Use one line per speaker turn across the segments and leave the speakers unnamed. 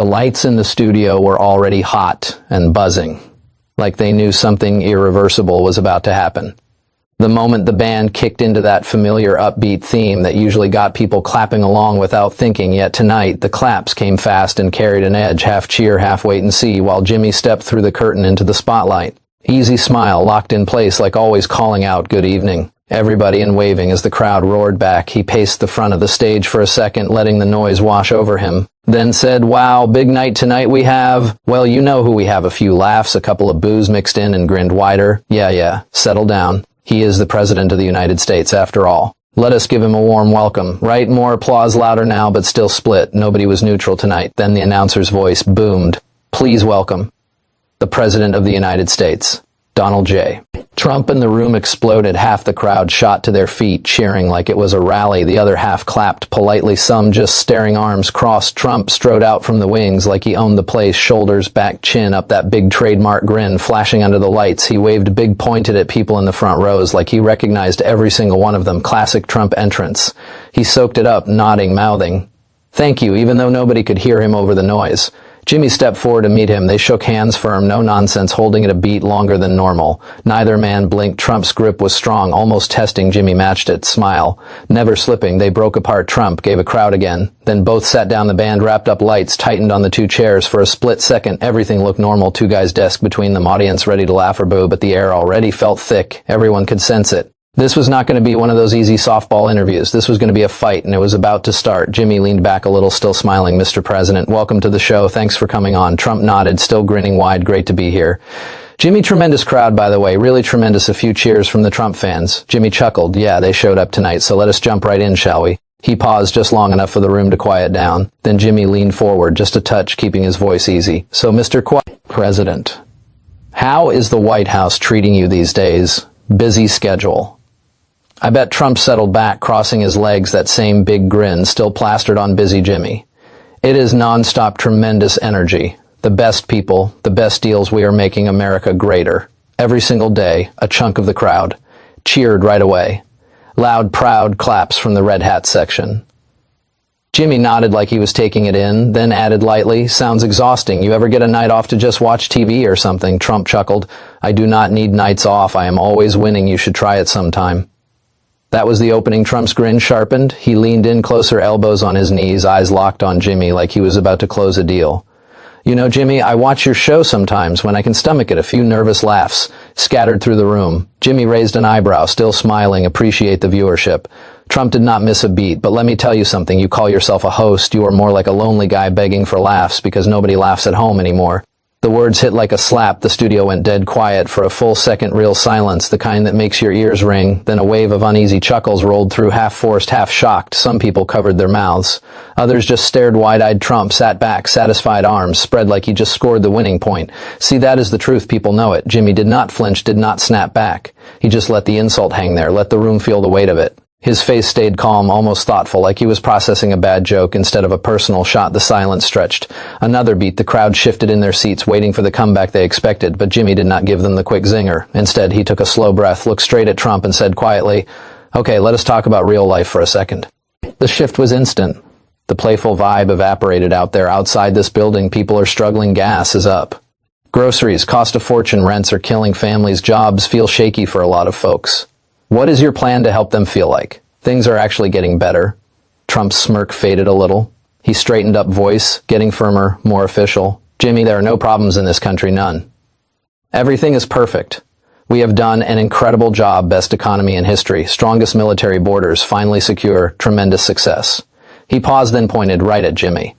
The lights in the studio were already hot and buzzing, like they knew something irreversible was about to happen. The moment the band kicked into that familiar upbeat theme that usually got people clapping along without thinking, yet tonight the claps came fast and carried an edge, half cheer, half wait and see, while Jimmy stepped through the curtain into the spotlight. Easy smile locked in place, like always calling out good evening. Everybody and waving as the crowd roared back. He paced the front of the stage for a second, letting the noise wash over him, then said, "Wow, big night tonight we have. Well, you know who we have. A few laughs, a couple of boos mixed in," and grinned wider. Yeah, settle down. He is the President of the United States, after all. Let us give him a warm welcome. Right, more applause, louder now, but still split. Nobody was neutral tonight. Then the announcer's voice boomed. "Please welcome the President of the United States, Donald J." Trump, and the room exploded. Half the crowd shot to their feet, cheering like it was a rally. The other half clapped politely, some just staring, arms crossed. Trump strode out from the wings like he owned the place, shoulders back, chin up, that big trademark grin flashing under the lights. He waved big, pointed at people in the front rows like he recognized every single one of them. Classic Trump entrance. He soaked it up, nodding, mouthing, "Thank you," even though nobody could hear him over the noise. Jimmy stepped forward to meet him. They shook hands firm, no nonsense, holding it a beat longer than normal. Neither man blinked. Trump's grip was strong, almost testing. Jimmy matched it, smile never slipping. They broke apart. Trump gave a crowd again. Then both sat down. The band wrapped up, lights tightened on the two chairs. For a split second, everything looked normal. Two guys' desk between them, audience ready to laugh or boo, but the air already felt thick. Everyone could sense it. This was not going to be one of those easy softball interviews. This was going to be a fight, and it was about to start. Jimmy leaned back a little, still smiling. "Mr. President, welcome to the show. Thanks for coming on." Trump nodded, still grinning wide. "Great to be here." Jimmy, tremendous crowd, by the way. Really tremendous. A few cheers from the Trump fans. Jimmy chuckled. "Yeah, they showed up tonight, so let us jump right in, shall we?" He paused just long enough for the room to quiet down. Then Jimmy leaned forward, just a touch, keeping his voice easy. "So, Mr. President, how is the White House treating you these days? Busy schedule?" I bet Trump settled back, crossing his legs, that same big grin still plastered on busy Jimmy. "It is nonstop, tremendous energy. The best people, the best deals. We are making America greater. Every single day, a chunk of the crowd cheered right away. Loud, proud claps from the red hat section." Jimmy nodded like he was taking it in, then added lightly, "Sounds exhausting. You ever get a night off to just watch TV or something?" Trump chuckled. "I do not need nights off. I am always winning. You should try it sometime." That was the opening. Trump's grin sharpened. He leaned in closer, elbows on his knees, eyes locked on Jimmy like he was about to close a deal. "You know, Jimmy, I watch your show sometimes when I can stomach it." A few nervous laughs scattered through the room. Jimmy raised an eyebrow, still smiling. "Appreciate the viewership." Trump did not miss a beat. "But let me tell you something. You call yourself a host. You are more like a lonely guy begging for laughs because nobody laughs at home anymore." The words hit like a slap. The studio went dead quiet for a full second, real silence, the kind that makes your ears ring. Then a wave of uneasy chuckles rolled through, half forced, half shocked. Some people covered their mouths. Others just stared wide-eyed. Trump sat back, satisfied, arms spread like he just scored the winning point. See, that is the truth. People know it. Jimmy did not flinch, did not snap back. He just let the insult hang there, let the room feel the weight of it. His face stayed calm, almost thoughtful, like he was processing a bad joke instead of a personal shot. The silence stretched. Another beat. The crowd shifted in their seats, waiting for the comeback they expected, but Jimmy did not give them the quick zinger. Instead, he took a slow breath, looked straight at Trump, and said quietly, "Okay, let us talk about real life for a second." The shift was instant. The playful vibe evaporated out there. Outside this building, people are struggling. Gas is up. Groceries cost a fortune. Rents are killing families. Jobs feel shaky for a lot of folks. What is your plan to help them feel like things are actually getting better? Trump's smirk faded a little. He straightened up, voice getting firmer, more official. "Jimmy, there are no problems in this country, none. Everything is perfect. We have done an incredible job, best economy in history, strongest military borders, finally secure, tremendous success." He paused, then pointed right at Jimmy.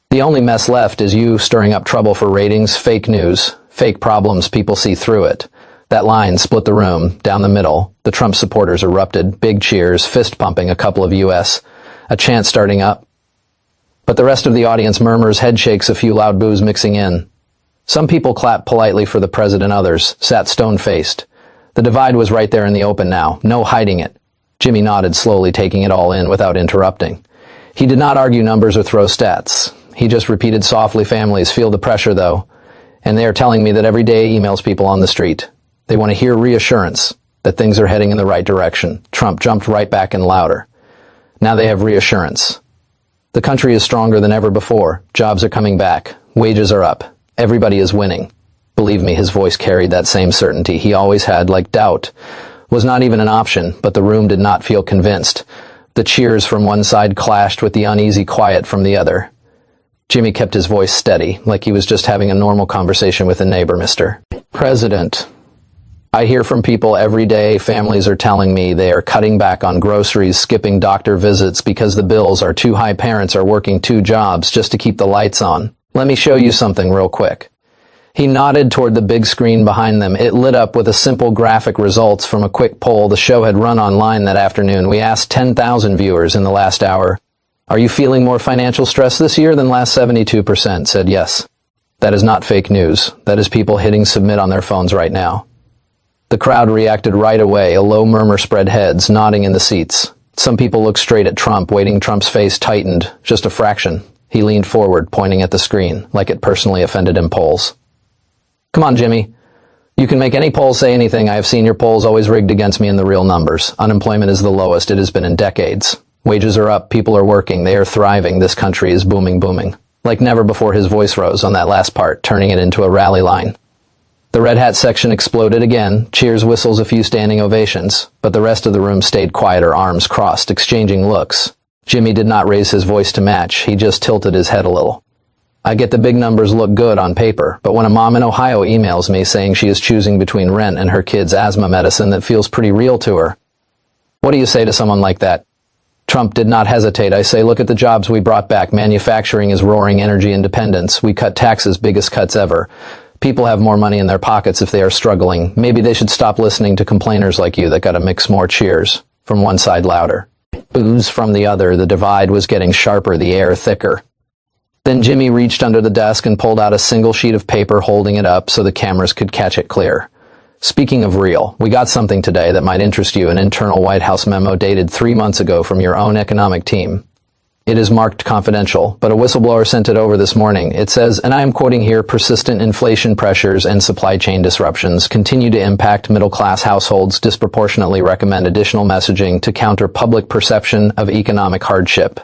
"The only mess left is you stirring up trouble for ratings, fake news, fake problems, people see through it." That line split the room, down the middle. The Trump supporters erupted, big cheers, fist pumping, a couple of U.S., a chant starting up. But the rest of the audience murmurs, head shakes, a few loud boos mixing in. Some people clapped politely for the president, others sat stone-faced. The divide was right there in the open now, no hiding it. Jimmy nodded, slowly taking it all in without interrupting. He did not argue numbers or throw stats. He just repeated softly, "Families feel the pressure, though, and they are telling me that every day emails people on the street. They want to hear reassurance that things are heading in the right direction." Trump jumped right back in louder. "Now they have reassurance The country is stronger than ever before. Jobs are coming back. Wages are up. Everybody is winning. Believe me, his voice carried that same certainty he always had, like doubt was not even an option, but the room did not feel convinced. The cheers from one side clashed with the uneasy quiet from the other. Jimmy kept his voice steady, like he was just having a normal conversation with a neighbor. Mr. President, I hear from people every day. Families are telling me they are cutting back on groceries, skipping doctor visits because the bills are too high. Parents are working 2 jobs just to keep the lights on. Let me show you something real quick. He nodded toward the big screen behind them. It lit up with a simple graphic results from a quick poll the show had run online that afternoon. We asked 10,000 viewers in the last hour, "Are you feeling more financial stress this year than last?" 72% said yes. That is not fake news. That is people hitting submit on their phones right now. The crowd reacted right away. A low murmur spread heads, nodding in the seats. Some people looked straight at Trump, waiting. Trump's face tightened, just a fraction. He leaned forward, pointing at the screen, like it personally offended him. Polls. Come on, Jimmy. You can make any poll say anything. I have seen your polls always rigged against me in the real numbers. Unemployment is the lowest it has been in decades. Wages are up. People are working. They are thriving. This country is booming. Like never before, his voice rose on that last part, turning it into a rally line. The red hat section exploded again. Cheers, whistles, a few standing ovations. But the rest of the room stayed quieter, arms crossed, exchanging looks. Jimmy did not raise his voice to match. He just tilted his head a little. I get the big numbers look good on paper, but when a mom in Ohio emails me saying she is choosing between rent and her kid's asthma medicine, that feels pretty real to her. What do you say to someone like that? Trump did not hesitate. I say, look at the jobs we brought back. Manufacturing is roaring. Energy independence. We cut taxes, biggest cuts ever. People have more money in their pockets if they are struggling. Maybe they should stop listening to complainers like you. That got a mix more cheers. From one side louder. Boos from the other. The divide was getting sharper, the air thicker. Then Jimmy reached under the desk and pulled out a single sheet of paper, holding it up so the cameras could catch it clear. Speaking of real, we got something today that might interest you, an internal White House memo dated 3 months ago from your own economic team. It is marked confidential, but a whistleblower sent it over this morning. It says, and I am quoting here, persistent inflation pressures and supply chain disruptions continue to impact middle-class households. Disproportionately recommend additional messaging to counter public perception of economic hardship.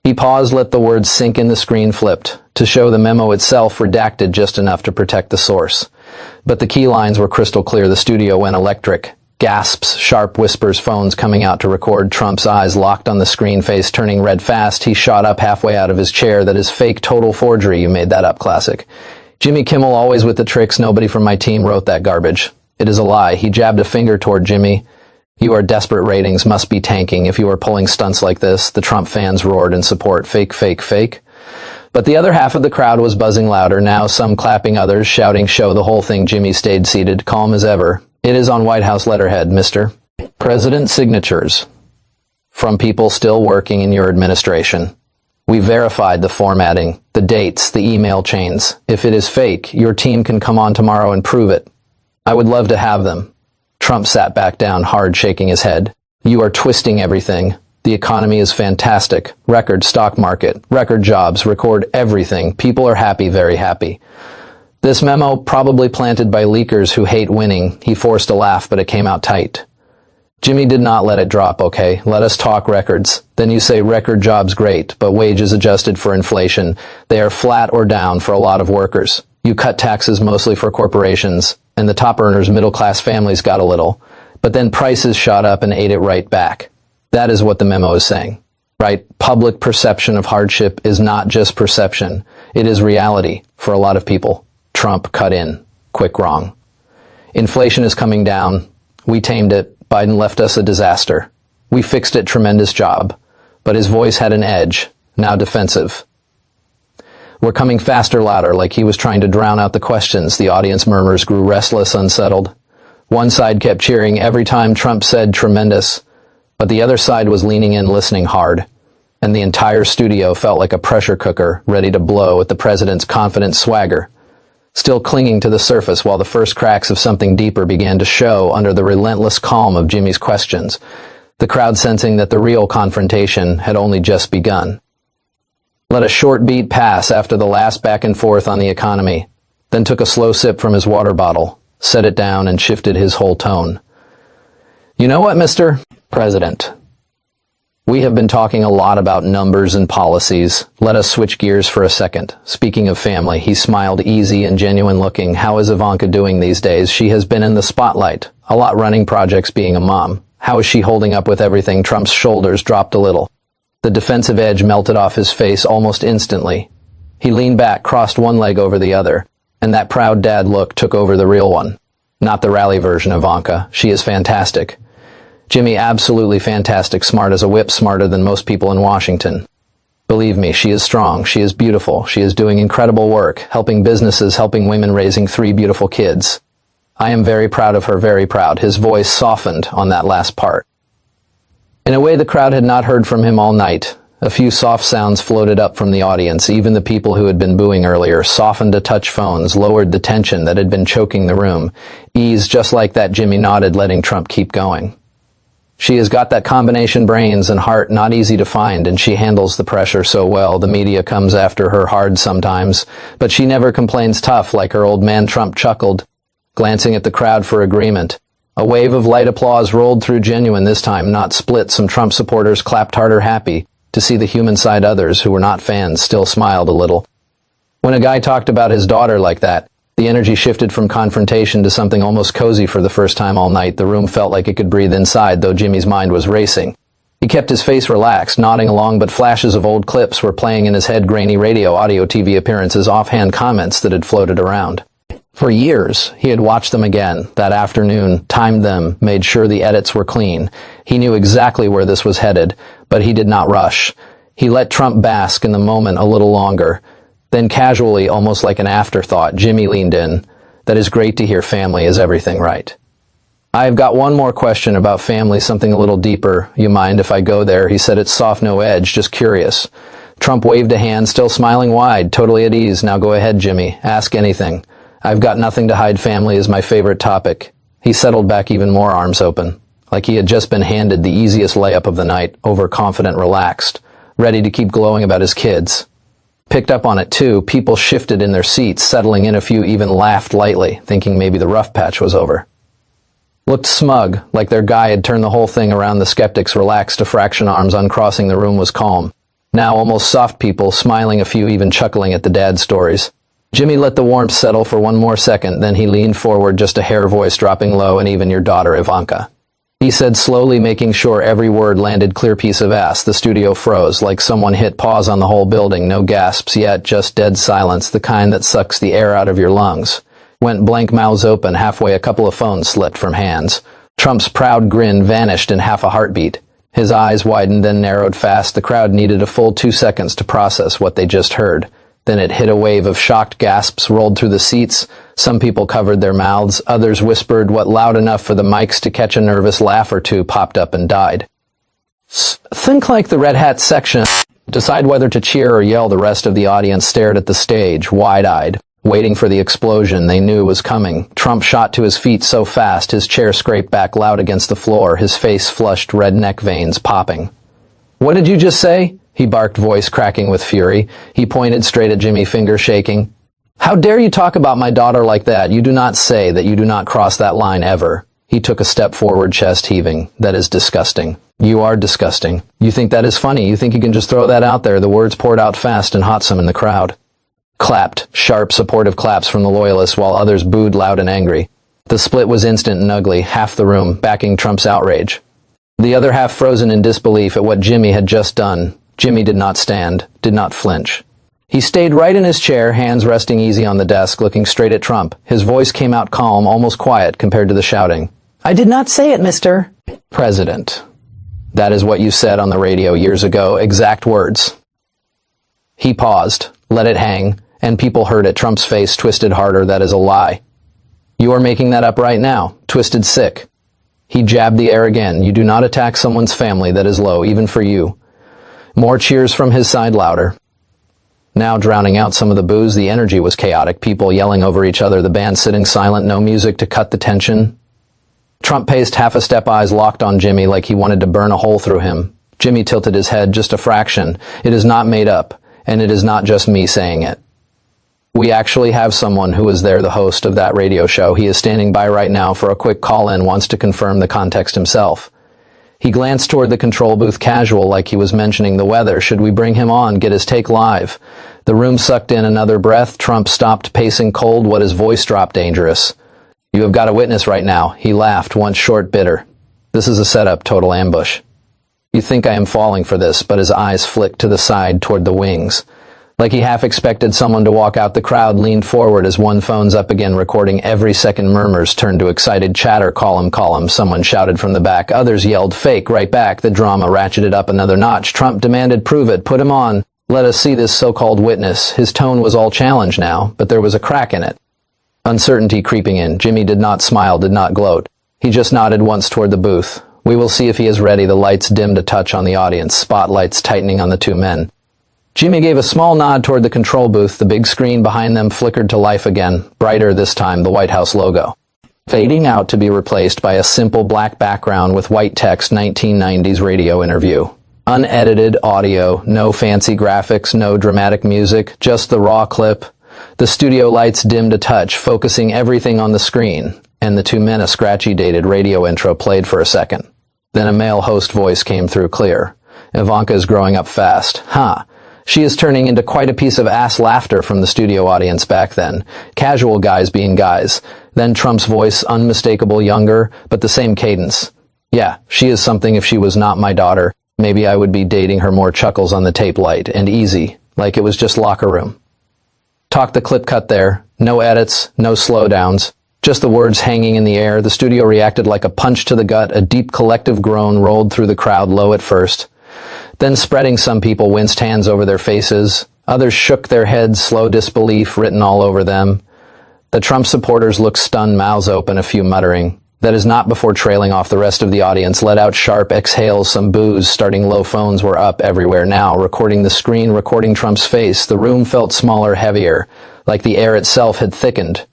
He paused, let the words sink in. The screen flipped to show the memo itself, redacted just enough to protect the source. But the key lines were crystal clear. The studio went electric. Gasps, sharp whispers, phones coming out to record. Trump's eyes locked on the screen, face turning red fast. He shot up halfway out of his chair. That is fake, total forgery. You made that up. Classic. Jimmy Kimmel, always with the tricks. Nobody from my team wrote that garbage. It is a lie. He jabbed a finger toward Jimmy. You are desperate. Ratings must be tanking if you are pulling stunts like this. The Trump fans roared in support. Fake. But the other half of the crowd was buzzing louder now, some clapping, others shouting, show the whole thing. Jimmy stayed seated, calm as ever. It is on White House letterhead, Mr. President. Signatures from people still working in your administration. We verified the formatting, the dates, the email chains. If it is fake, your team can come on tomorrow and prove it. I would love to have them. Trump sat back down hard, shaking his head. You are twisting everything. The economy is fantastic. Record stock market, record jobs, record everything. People are happy, very happy. This memo, probably planted by leakers who hate winning. He forced a laugh, but it came out tight. Jimmy did not let it drop. Okay, let us talk records. Then you say record jobs, great, but wages adjusted for inflation. They are flat or down for a lot of workers. You cut taxes mostly for corporations, and the top earners, middle-class families got a little. But then prices shot up and ate it right back. That is what the memo is saying, right? Public perception of hardship is not just perception. It is reality for a lot of people. Trump cut in. Quick wrong. Inflation is coming down. We tamed it. Biden left us a disaster. We fixed it. Tremendous job. But his voice had an edge, now defensive. We're coming faster, louder, like he was trying to drown out the questions. The audience murmurs grew restless, unsettled. One side kept cheering every time Trump said tremendous, but the other side was leaning in, listening hard. And the entire studio felt like a pressure cooker, ready to blow at the president's confident swagger, still clinging to the surface while the first cracks of something deeper began to show under the relentless calm of Jimmy's questions, the crowd sensing that the real confrontation had only just begun. Let a short beat pass after the last back and forth on the economy, then took a slow sip from his water bottle, set it down, and shifted his whole tone. You know what, Mr. President? We have been talking a lot about numbers and policies. Let us switch gears for a second. Speaking of family, he smiled, easy and genuine looking. How is Ivanka doing these days? She has been in the spotlight. A lot running projects, being a mom. How is she holding up with everything? Trump's shoulders dropped a little. The defensive edge melted off his face almost instantly. He leaned back, crossed one leg over the other, and that proud dad look took over the real one. Not the rally version of Ivanka. She is fantastic. Jimmy, absolutely fantastic, smart as a whip, smarter than most people in Washington. Believe me, she is strong, she is beautiful, she is doing incredible work, helping businesses, helping women, raising 3 beautiful kids. I am very proud of her, very proud. His voice softened on that last part. In a way the crowd had not heard from him all night. A few soft sounds floated up from the audience. Even the people who had been booing earlier softened to touch phones, lowered the tension that had been choking the room. Ease, just like that. Jimmy nodded, letting Trump keep going. She has got that combination, brains and heart, not easy to find, and she handles the pressure so well. The media comes after her hard sometimes, but she never complains, tough like her old man. Trump chuckled, glancing at the crowd for agreement. A wave of light applause rolled through, genuine this time, not split. Some Trump supporters clapped harder, happy to see the human side. Others, who were not fans, still smiled a little. When a guy talked about his daughter like that, the energy shifted from confrontation to something almost cozy. For the first time all night, the room felt like it could breathe inside, though Jimmy's mind was racing. He kept his face relaxed, nodding along, but flashes of old clips were playing in his head. Grainy radio, audio, TV appearances, offhand comments that had floated around. For years, he had watched them again that afternoon, timed them, made sure the edits were clean. He knew exactly where this was headed, but he did not rush. He let Trump bask in the moment a little longer. Then casually, almost like an afterthought, Jimmy leaned in. That is great to hear. Family is everything, right? I've got one more question about family, something a little deeper. You mind if I go there? He said, it's soft, no edge, just curious. Trump waved a hand, still smiling wide, totally at ease. Now go ahead, Jimmy. Ask anything. I've got nothing to hide. Family is my favorite topic. He settled back even more, arms open, like he had just been handed the easiest layup of the night, overconfident, relaxed, ready to keep glowing about his kids. Picked up on it too. People shifted in their seats, settling in. A few even laughed lightly, thinking maybe the rough patch was over. Looked smug, like their guy had turned the whole thing around. The skeptics relaxed a fraction, arms uncrossing. The room was calm. Now almost soft, people smiling, a few even chuckling at the dad stories. Jimmy let the warmth settle for one more second, then he leaned forward, just a hair, voice dropping low. And even your daughter, Ivanka, he said slowly, making sure every word landed. Clear piece of ass. The studio froze, like someone hit pause on the whole building. No gasps yet, just dead silence, the kind that sucks the air out of your lungs. Went blank, mouths open. Halfway, a couple of phones slipped from hands. Trump's proud grin vanished in half a heartbeat. His eyes widened, then narrowed fast. The crowd needed a full 2 seconds to process what they just heard. Then it hit. A wave of shocked gasps rolled through the seats. Some people covered their mouths. Others whispered what loud enough for the mics to catch. A nervous laugh or two popped up and died. Think like the Red Hat section. Decide whether to cheer or yell. The rest of the audience stared at the stage, wide-eyed, waiting for the explosion they knew was coming. Trump shot to his feet so fast his chair scraped back loud against the floor, his face flushed, red neck veins popping. What did you just say? He barked, voice cracking with fury. He pointed straight at Jimmy, finger shaking. How dare you talk about my daughter like that? You do not say that. You do not cross that line ever. He took a step forward, chest heaving. That is disgusting. You are disgusting. You think that is funny? You think you can just throw that out there? The words poured out fast and hotsome in the crowd. Clapped, sharp, supportive claps from the loyalists, while others booed loud and angry. The split was instant and ugly, half the room backing Trump's outrage. The other half frozen in disbelief at what Jimmy had just done. Jimmy did not stand, did not flinch. He stayed right in his chair, hands resting easy on the desk, looking straight at Trump. His voice came out calm, almost quiet compared to the shouting. I did not say it, Mr. President. That is what you said on the radio years ago, exact words. He paused, let it hang, and people heard it. Trump's face twisted harder. That is a lie. You are making that up right now, twisted sick. He jabbed the air again. You do not attack someone's family. That is low, even for you. More cheers from his side, louder. Now drowning out some of the boos, the energy was chaotic, people yelling over each other, the band sitting silent, no music to cut the tension. Trump paced half a step, eyes locked on Jimmy like he wanted to burn a hole through him. Jimmy tilted his head just a fraction. It is not made up, and it is not just me saying it. We actually have someone who was there, the host of that radio show. He is standing by right now for a quick call-in, wants to confirm the context himself. He glanced toward the control booth casual, like he was mentioning the weather. Should we bring him on, get his take live? The room sucked in another breath. Trump stopped pacing cold, what his voice dropped dangerous. You have got a witness right now. He laughed, once short, bitter. This is a setup, total ambush. You think I am falling for this, but his eyes flicked to the side toward the wings. Like he half expected someone to walk out. The crowd leaned forward as one phone's up again, recording every second. Murmurs turned to excited chatter. Call him, someone shouted from the back. Others yelled fake right back. The drama ratcheted up another notch. Trump demanded, prove it, put him on. Let us see this so-called witness. His tone was all challenge now, but there was a crack in it. Uncertainty creeping in. Jimmy did not smile, did not gloat. He just nodded once toward the booth. We will see if he is ready. The lights dimmed a touch on the audience, spotlights tightening on the two men. Jimmy gave a small nod toward the control booth. The big screen behind them flickered to life again, brighter this time, the White House logo, fading out to be replaced by a simple black background with white text. 1990s radio interview. Unedited audio, no fancy graphics, no dramatic music, just the raw clip. The studio lights dimmed a touch, focusing everything on the screen, and the two men. A scratchy, dated radio intro played for a second. Then a male host voice came through clear. Ivanka is growing up fast. Huh. She is turning into quite a piece of ass. Laughter from the studio audience back then. Casual guys being guys. Then Trump's voice, unmistakable, younger, but the same cadence. Yeah, she is something. If she was not my daughter, maybe I would be dating her. More chuckles on the tape, light and easy, like it was just locker room. Talk. The clip cut there. No edits, no slowdowns. Just the words hanging in the air. The studio reacted like a punch to the gut. A deep collective groan rolled through the crowd, low at first, then spreading. Some people winced, hands over their faces. Others shook their heads, slow disbelief written all over them. The Trump supporters looked stunned, mouths open, a few muttering. That is not, before trailing off. The rest of the audience let out sharp exhales, some boos, starting low. Phones were up everywhere now, recording the screen, recording Trump's face. The room felt smaller, heavier, like the air itself had thickened.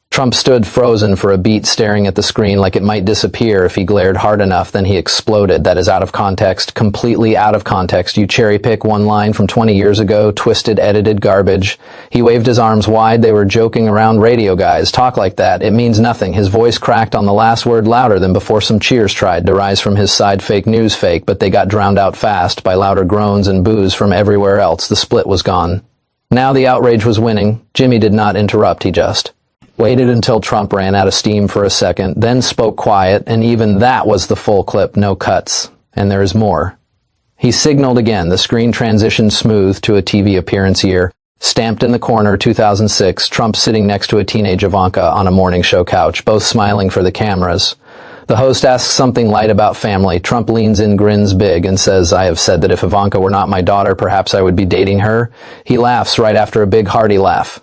Trump stood frozen for a beat, staring at the screen like it might disappear if he glared hard enough. Then he exploded. That is out of context, completely out of context. You cherry pick one line from 20 years ago, twisted, edited garbage. He waved his arms wide. They were joking around. Radio guys talk like that. It means nothing. His voice cracked on the last word, louder than before. Some cheers tried to rise from his side. Fake news, fake, but they got drowned out fast by louder groans and boos from everywhere else. The split was gone. Now the outrage was winning. Jimmy did not interrupt. He just waited until Trump ran out of steam for a second, then spoke quiet, and even that was the full clip, no cuts. And there is more. He signaled again. The screen transitioned smooth to a TV appearance year. Stamped in the corner, 2006, Trump sitting next to a teenage Ivanka on a morning show couch, both smiling for the cameras. The host asks something light about family. Trump leans in, grins big, and says, I have said that if Ivanka were not my daughter, perhaps I would be dating her. He laughs right after a big hearty laugh.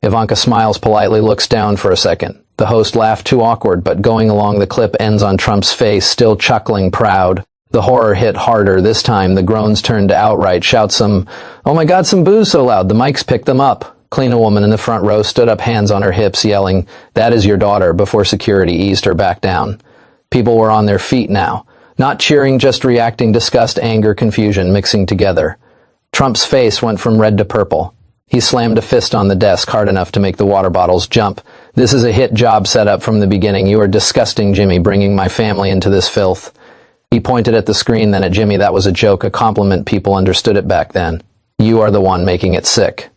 Ivanka smiles politely, looks down for a second. The host laughed, too awkward, but going along. The clip ends on Trump's face, still chuckling, proud. The horror hit harder this time. The groans turned to outright shouts. Some, oh my God, some boos so loud the mics picked them up. Clean. A woman in the front row stood up, hands on her hips, yelling, that is your daughter, before security eased her back down. People were on their feet now. Not cheering, just reacting. Disgust, anger, confusion mixing together. Trump's face went from red to purple. He slammed a fist on the desk hard enough to make the water bottles jump. This is a hit job set up from the beginning. You are disgusting, Jimmy, bringing my family into this filth. He pointed at the screen, then at Jimmy. That was a joke, a compliment. People understood it back then. You are the one making it sick.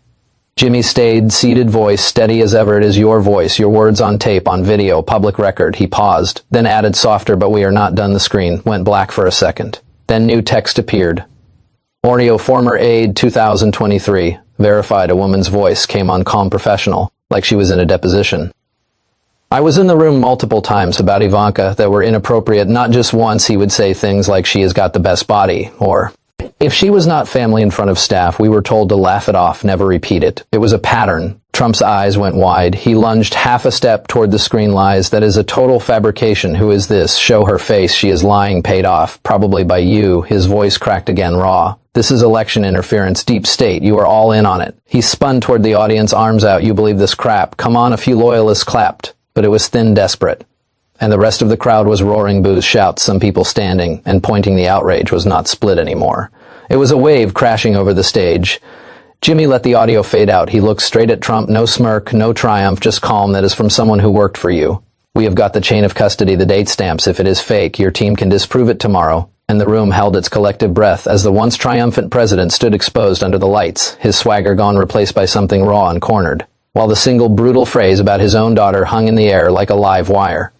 Jimmy stayed, seated, voice steady as ever. It is your voice, your words on tape, on video, public record. He paused, then added softer, but we are not done. The screen went black for a second. Then new text appeared. Oreo, former aide, 2023. Verified. A woman's voice came on, calm, professional, like she was in a deposition. I was in the room multiple times about Ivanka that were inappropriate. Not just once. He would say things like she has got the best body, or if she was not family in front of staff, we were told to laugh it off, never repeat it. It was a pattern. Trump's eyes went wide. He lunged half a step toward the screen. Lies. That is a total fabrication. Who is this? Show her face. She is lying. Paid off. Probably by you. His voice cracked again, raw. This is election interference. Deep state. You are all in on it. He spun toward the audience, arms out. You believe this crap? Come on. A few loyalists clapped, but it was thin, desperate. And the rest of the crowd was roaring boos, shouts, some people standing and pointing. The outrage was not split anymore. It was a wave crashing over the stage. Jimmy let the audio fade out. He looked straight at Trump. No smirk, no triumph, just calm. That is from someone who worked for you. We have got the chain of custody, the date stamps. If it is fake, your team can disprove it tomorrow." And the room held its collective breath as the once triumphant president stood exposed under the lights, his swagger gone, replaced by something raw and cornered, while the single brutal phrase about his own daughter hung in the air like a live wire.